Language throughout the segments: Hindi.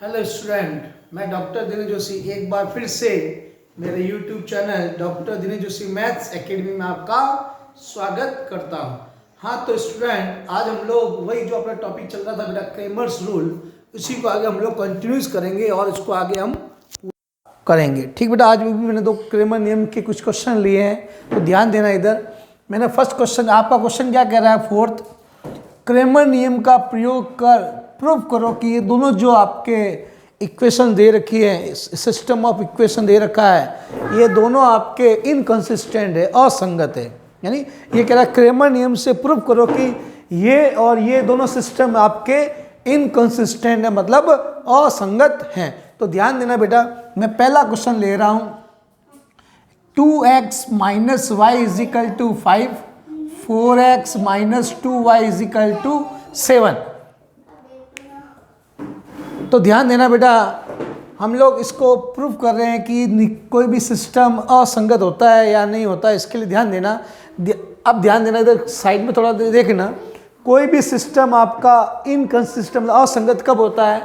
हेलो स्टूडेंट, मैं डॉक्टर दिनेश जोशी एक बार फिर से मेरे YouTube channel doctor Dinesh Joshi maths academy में आपका स्वागत करता हूं। हाँ तो स्टूडेंट, आज हम लोग वही जो अपना टॉपिक चल रहा था बेटा क्रेमर्स रूल, उसी को आगे हम लोग कंटिन्यूस करेंगे और इसको आगे हम करेंगे। ठीक बेटा, आज भी मैंने दो क्रेमर नियम के कुछ क्वेश्चन लिए हैं, तो ध्यान देना इधर। मैंने फर्स्ट क्वेश्चन, आपका क्वेश्चन क्या कह रहा है, फोर्थ, क्रेमर नियम का प्रयोग कर प्रूव करो कि ये दोनों जो आपके इक्वेशन दे रखी है, सिस्टम ऑफ इक्वेशन दे रखा है, ये दोनों आपके इनकंसिस्टेंट है, असंगत है। यानी ये कह रहा है क्रेमर नियम से प्रूव करो कि ये और ये दोनों सिस्टम आपके इनकंसिस्टेंट है, मतलब असंगत हैं। तो ध्यान देना बेटा, मैं पहला क्वेश्चन ले रहा हूं, 2x minus y is equal to 5, 4x minus 2y is equal to 7। तो ध्यान देना बेटा, हम लोग इसको प्रूव कर रहे हैं कि कोई भी सिस्टम असंगत होता है या नहीं होता है, इसके लिए ध्यान देना। अब ध्यान देना, इधर साइड में थोड़ा देखना, कोई भी सिस्टम आपका इनकंसिस्टेंट असंगत कब होता है,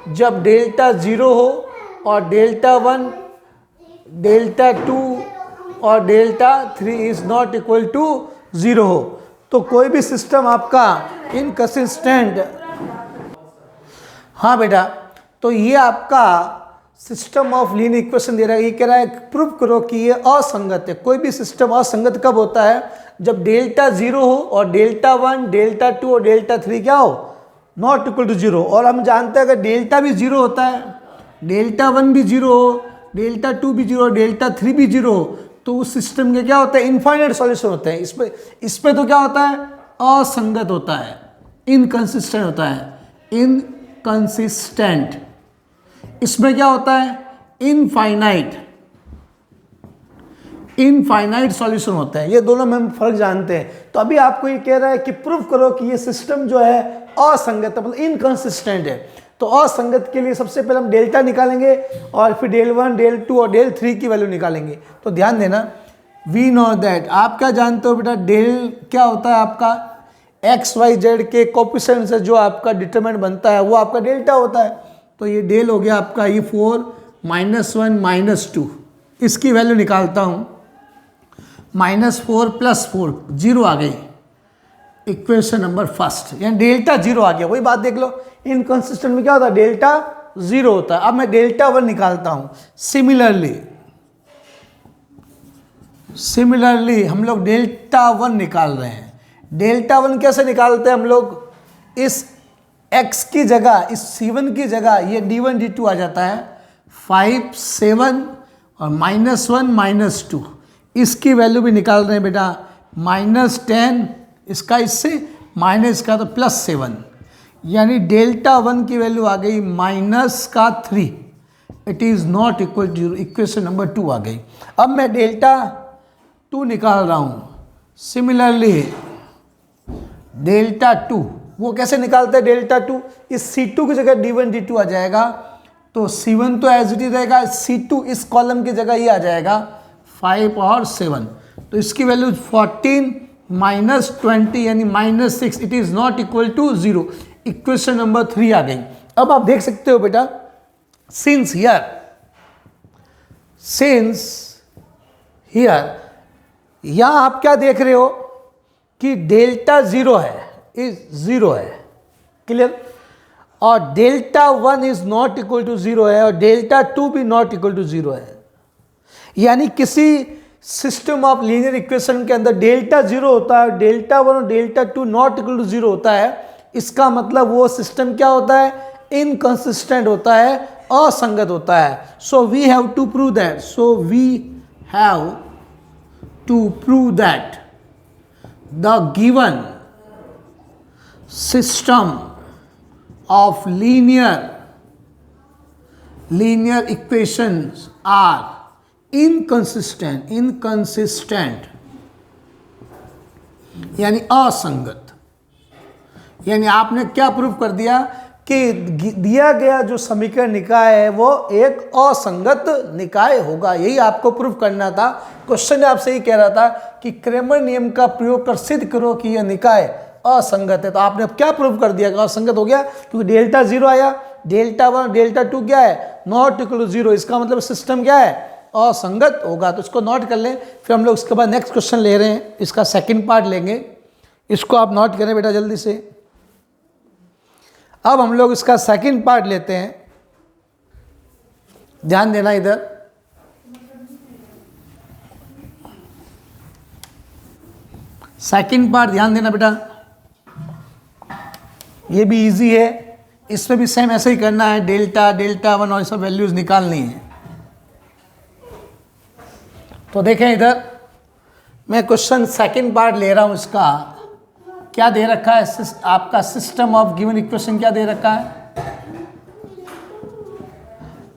जब डेल्टा 0 हो और डेल्टा 1, डेल्टा 2 और delta 3 is not equal to 0 हो। तो कोई भी सिस्टम आपका इनकंसिस्टेंट, हाँ बेटा, तो ये आपका सिस्टम ऑफ लीनियर इक्वेशन दे रहा है, ये कह रहा है प्रूव करो कि ये असंगत है। कोई भी सिस्टम असंगत कब होता है, जब डेल्टा 0 हो और डेल्टा 1, डेल्टा 2 और डेल्टा 3 क्या हो, नॉट इक्वल टू 0। और हम जानते हैं अगर डेल्टा भी 0 होता है, डेल्टा 1 भी 0 हो, डेल्टा 2 भी 0 हो, डेल्टा 3 भी 0 हो, तो उस सिस्टम के क्या होता है, इनफाइनाइट सॉल्यूशन होते हैं। इसमें तो क्या होता है, असंगत होता है, इनकंसिस्टेंट होता है, इनकंसिस्टेंट। इसमें क्या होता है, इनफाइनाइट सॉल्यूशन होता है। ये दोनों में हम फर्क जानते हैं। तो अभी आपको ये कह रहा है कि प्रूव करो कि ये सिस्टम जो है असंगत है, मतलब इनकंसिस्टेंट है। तो असंगत के लिए सबसे पहले हम डेल्टा निकालेंगे और फिर डेल 1, डेल 2 और डेल 3 की वैल्यू निकालेंगे। तो ध्यान देना, वी नो दैट, आप क्या जानते हो बेटा, डेल क्या होता है आपका, एक्स वाई जेड के कोएफिशिएंट से जो आपका डिटरमिनेंट बनता है वो आपका डेल्टा होता है। तो ये डेल हो गया आपका, ये 4 -1 -2, इसकी वैल्यू निकालता हूँ, -4 + 4 0 आ गई, इक्वेशन नंबर फर्स्ट, यानी डेल्टा 0 आ गया। वही बात देख लो, इनकंसिस्टेंट में क्या होता है, डेल्टा 0 होता है। अब मैं डेल्टा 1 निकालता हूँ। सिमिलरली हम लोग डेल्टा 1 निकाल रहे हैं। डेल्टा 1 कैसे निकालते हैं हम लोग, इस x की जगह, इस C1 की जगह ये D1 D2 आ जाता है, 5 7 और -1 -2, इसकी वैल्यू भी निकाल रहे हैं बेटा, -10 इसका, इससे माइनस का तो +7, यानी डेल्टा 1 की वैल्यू आ गई -3, it is not equal to 0, equation number 2 आ गई। अब मैं डेल्टा 2 निकाल रहा हूँ। सिमिलरली डेल्टा 2, वो कैसे निकालते हैं डेल्टा 2, इस C2 की जगह D1 D2 आ जाएगा, तो C1 तो एज इट इज रहेगा, C2 इस कॉलम की जगह ये आ जाएगा 5 और 7, तो इसकी वैल्यू 14 -20 यानी -6, it is not equal to 0, equation number 3 आ गई। अब आप देख सकते हो बेटा, सिंस हियर यहाँ आप क्या देख रहे हो कि डेल्टा 0 है, इज 0 है, क्लियर, और delta 1 is not equal to 0 है, और डेल्टा 2 भी नॉट इक्वल टू 0 है। यानी किसी सिस्टम ऑफ लीनियर इक्वेशन के अंदर डेल्टा 0 होता है, डेल्टा 1 और डेल्टा 2 नॉट इक्वल टू 0 होता है, इसका मतलब वो सिस्टम क्या होता है, इनकंसिस्टेंट होता है, असंगत होता है। So we have to prove that the given system of linear equations are inconsistent यानी असंगत। यानी आपने क्या प्रूव कर दिया कि दिया गया जो समीकरण निकाय है वो एक असंगत निकाय होगा। यही आपको प्रूव करना था। क्वेश्चन आपसे ही कह रहा था कि क्रेमर नियम का प्रयोग कर सिद्ध करो कि यह निकाय असंगत है। तो आपने क्या प्रूव कर दिया कि असंगत हो गया, क्योंकि डेल्टा 0 आया, डेल्टा 1 डेल्टा 2 क्या है, नॉट इक्वल टू 0, इसका मतलब सिस्टम क्या है, असंगत होगा। तो इसको नोट कर लें। फिर हम लोग इसके बाद नेक्स्ट क्वेश्चन ले रहे हैं, इसका सेकंड पार्ट लेंगे, इसको आप नोट करें बेटा जल्दी से। अब हम लोग इसका सेकंड पार्ट लेते हैं, ध्यान देना इधर। सेकंड पार्ट ध्यान देना बेटा, ये भी इजी है, इसमें भी सेम ऐसे ही करना है, डेल्टा डेल्टा 1 और ये सब वैल्यूज निकालनी है। तो देखें इधर, मैं क्वेश्चन सेकंड पार्ट ले रहा हूं, इसका क्या दे रखा है, आपका सिस्टम ऑफ गिवन इक्वेशन क्या दे रखा है,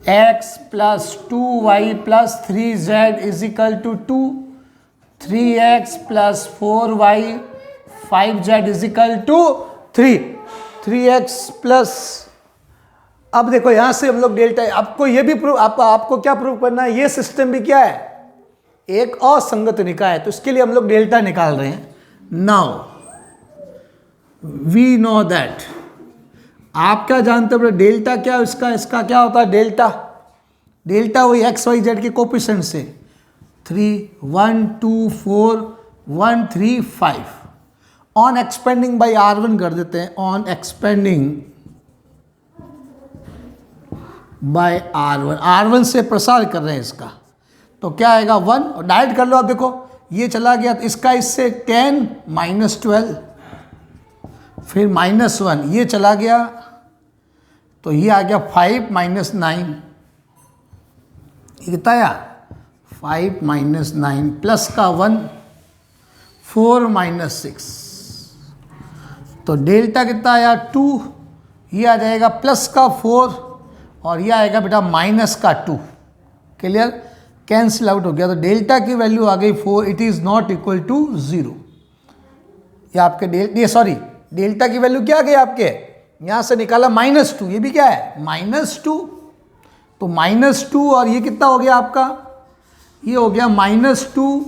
x + 2y + 3z = 2, 3x + 4y 5z = 3, 3x plus, अब देखो यहां से हम लोग डेल्टा, आपको ये भी प्रूव, आपको क्या प्रूव करना है, ये सिस्टम भी क्या है, एक असंगत निकाय है, तो इसके लिए हम लोग डेल्टा निकाल रहे हैं। नाउ वी नो दैट, आप क्या जानते हो डेल्टा क्या, इसका क्या होता है, डेल्टा वही एक्स वाई जेड के कोफिशिएंट से 3 1 2 4 1 3 5 ऑन एक्सपेंडिंग बाई R1 कर देते हैं, ऑन एक्सपेंडिंग बाय R1 से प्रसार कर रहे हैं इसका, तो क्या आएगा 1, और डायरेक्ट कर लो। आप देखो ये चला गया, तो इसका इससे 10 - 12 फिर -1, ये चला गया, तो ये आ गया 5 - 9, ये कितना आया 5 - 9 प्लस का 1 4 - 6, तो डेल्टा कितना आया 2, ये आ जाएगा प्लस का 4 और ये आएगा बेटा माइनस का 2, क्लियर, कैंसिल आउट हो गया। तो डेल्टा की वैल्यू आ गई 4, it is not equal to 0। ये आपके सॉरी डेल्टा की वैल्यू क्या आ गई आपके, यहाँ से निकाला -2, ये भी क्या है -2, तो -2 और ये कितना हो गया आपका, ये हो गया -2,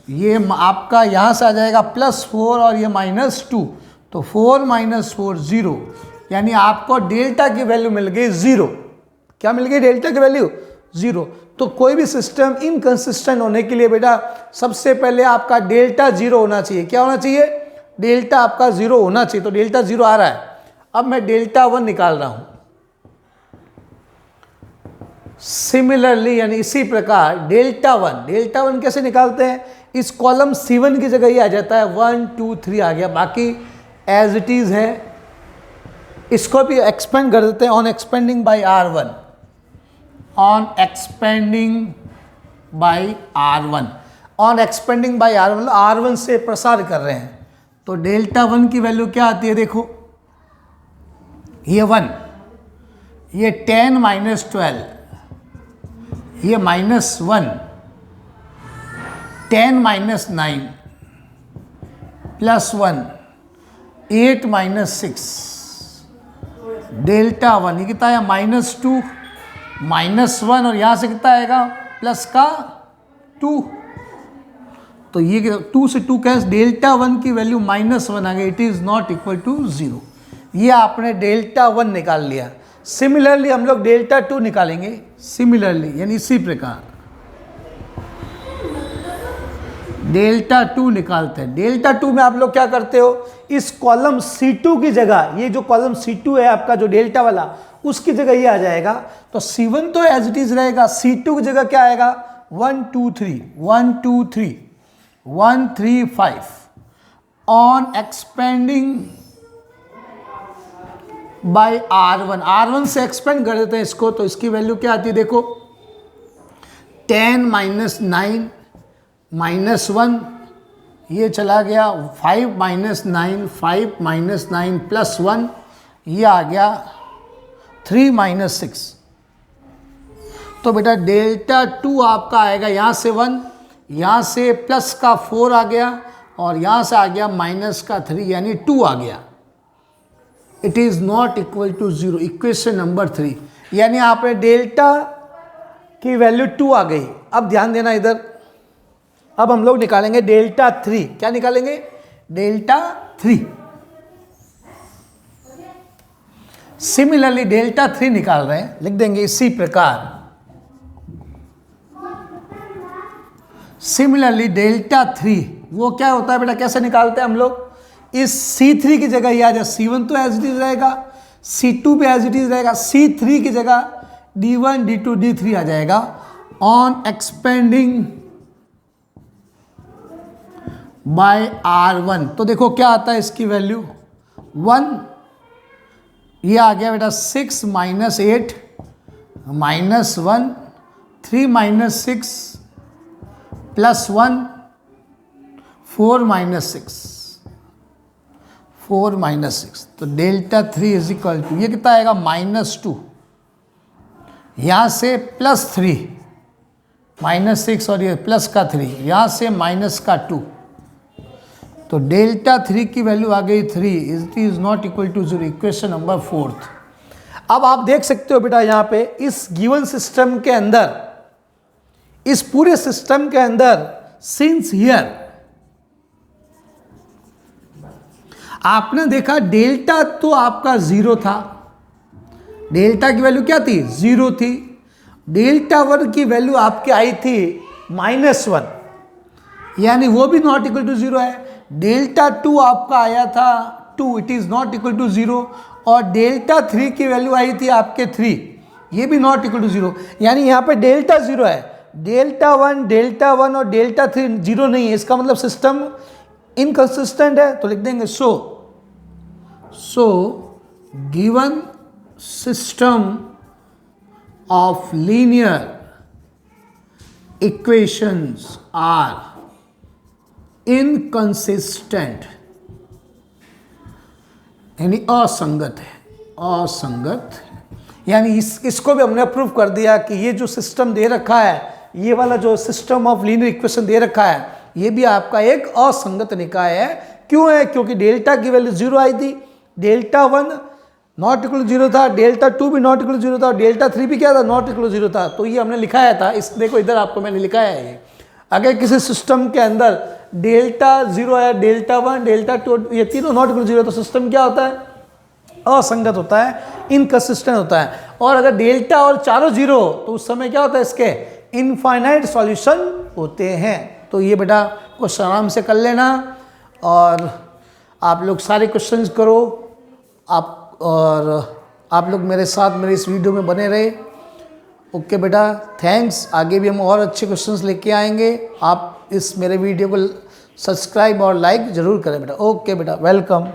ये आपका यहाँ से आ जाएगा +4 और ये -2, तो 4 - 4 0, यानी आपको डेल्टा की वैल्यू मिल गई 0। क्या मिल गई, डेल्टा की वैल्यू 0। तो कोई भी सिस्टम इनकंसिस्टेंट होने के लिए बेटा सबसे पहले आपका डेल्टा 0 होना चाहिए। क्या होना चाहिए, डेल्टा आपका 0 होना चाहिए। तो डेल्टा 0 आ रहा है, अब मैं डेल्टा 1 निकाल रहा हूं। सिमिलरली यानी इसी प्रकार डेल्टा 1 कैसे निकालते हैं, इस कॉलम C1 की जगह ये आ जाता है, 1 2 3 आ गया, बाकी एज इट इज है। इसको भी एक्सपेंड कर देते हैं, on expanding by R1, on expanding by R1, on expanding by R1 R1 से प्रसार कर रहे हैं। तो डेल्टा 1 की वैल्यू क्या आती है, देखो ये 1, ये 10 - 12, ये -1, 10 - 9 +1 8 - 6, डेल्टा 1 ये कितना आया -2 -1 और यहाँ से कितना आएगा प्लस का 2, तो ये 2 से 2 कैंसिल, डेल्टा 1 की वैल्यू -1 आ गई, it is not equal to 0। ये आपने डेल्टा 1 निकाल लिया। सिमिलरली हम लोग डेल्टा 2 निकालेंगे, सिमिलरली यानी इसी प्रकार डेल्टा 2 निकालते हैं। डेल्टा 2 में आप लोग क्या करते हो, इस कॉलम C2 की जगह, ये जो कॉलम C2 है आपका जो डेल्टा वाला, उसकी जगह ये आ जाएगा। तो C1 तो एज इट इज रहेगा, C2 की जगह क्या आएगा 1 2 3 1 2 3 1 3 5 ऑन एक्सपेंडिंग बाय R1 से एक्सपेंड कर देते हैं इसको, तो इसकी वैल्यू क्या आती है देखो, 10 - 9 -1, ये चला गया 5 - 9 5 - 9 +1, ये आ गया 3 - 6। तो बेटा डेल्टा 2 आपका आएगा यहाँ से 1, यहाँ से प्लस का 4 आ गया और यहाँ से आ गया माइनस का 3 यानी 2 आ गया। It is not equal to 0, equation number 3, यानी आपने डेल्टा की वैल्यू 2 आ गई। अब ध्यान देना इधर, अब हम लोग निकालेंगे डेल्टा 3। क्या निकालेंगे, डेल्टा 3। सिमिलरली डेल्टा 3 निकाल रहे हैं, लिख देंगे इसी प्रकार। सिमिलरली डेल्टा 3 वो क्या होता है बेटा, कैसे निकालते हैं हम लोग? इस C3 की जगह ये आ जाए, C1 तो एज इट इज रहेगा, C2 भी एज इट इज रहेगा, C3 की जगह D1 D2 D3 आ जाएगा। ऑन एक्सपेंडिंग बाय R1 तो देखो क्या आता है इसकी वैल्यू 1, ये आ गया बेटा 6 minus 8 minus 1, 3 minus 6 plus 1, 4 minus 6, 4 minus 6, तो डेल्टा 3 इज इक्वल टू ये कितना आएगा -2, यहाँ से +3 -6 और ये प्लस का 3, यहाँ से माइनस का 2, तो डेल्टा 3 की वैल्यू आ गई 3, it is not equal to 0। Equation number 4। अब आप देख सकते हो बेटा यहाँ पे इस गिवन सिस्टम के अंदर, इस पूरे सिस्टम के अंदर सिंस हियर आपने देखा डेल्टा तो आपका 0 था, डेल्टा की वैल्यू क्या थी 0 थी, डेल्टा 1 की वैल्यू आपकी आई थी -1, यानी वो भी नॉट इक्वल टू 0 है। डेल्टा 2 आपका आया था 2, it is not equal to 0, और डेल्टा 3 की वैल्यू आई थी आपके 3, ये भी नॉट इक्वल टू 0, यानी यहाँ पे डेल्टा 0 है, डेल्टा 1 और डेल्टा 3 0 नहीं है, इसका मतलब सिस्टम इनकंसिस्टेंट है। तो लिख देंगे so given system of linear equations are inconsistent, यानी असंगत है, असंगत, यानी इसको भी हमने प्रूव कर दिया कि ये जो सिस्टम दे रखा है, ये वाला जो सिस्टम ऑफ लीनियर इक्वेशन दे रखा है, ये भी आपका एक असंगत निकाय है। क्यों है? क्योंकि डेल्टा की वैल्यू 0 आई थी, डेल्टा 1 नॉट इक्वल 0 था, डेल्टा 2 भी नॉट इक्वल 0 था, और डेल्टा 3 भी क्या था नॉट इक्वल 0 था। तो ये हमने लिखाया था, इस देखो इधर आपको मैंने लिखाया है ये। अगर किसी सिस्टम के अंदर डेल्टा 0 है, डेल्टा 1, डेल्टा 2, ये तीनों नॉट इक्वल 0, तो सिस्टम क्या होता है? असंगत होता है, इनकंसिस्टेंट होता है। और अगर डेल्टा और चारों 0 तो उस समय क्या होता है? इसके इनफाइनाइट सॉल्यूशन होते हैं। तो ये बेटा क्वेश्चन आराम से कर लेना, और आप लोग सारे क्वेश्चंस करो आप लोग मेरे साथ मेरे इस वीडियो में बने रहे। ओके बेटा, थैंक्स। आगे भी हम और अच्छे क्वेश्चंस लेके आएंगे। आप इस मेरे वीडियो को सब्सक्राइब और लाइक ज़रूर करें बेटा। ओके बेटा, वेलकम।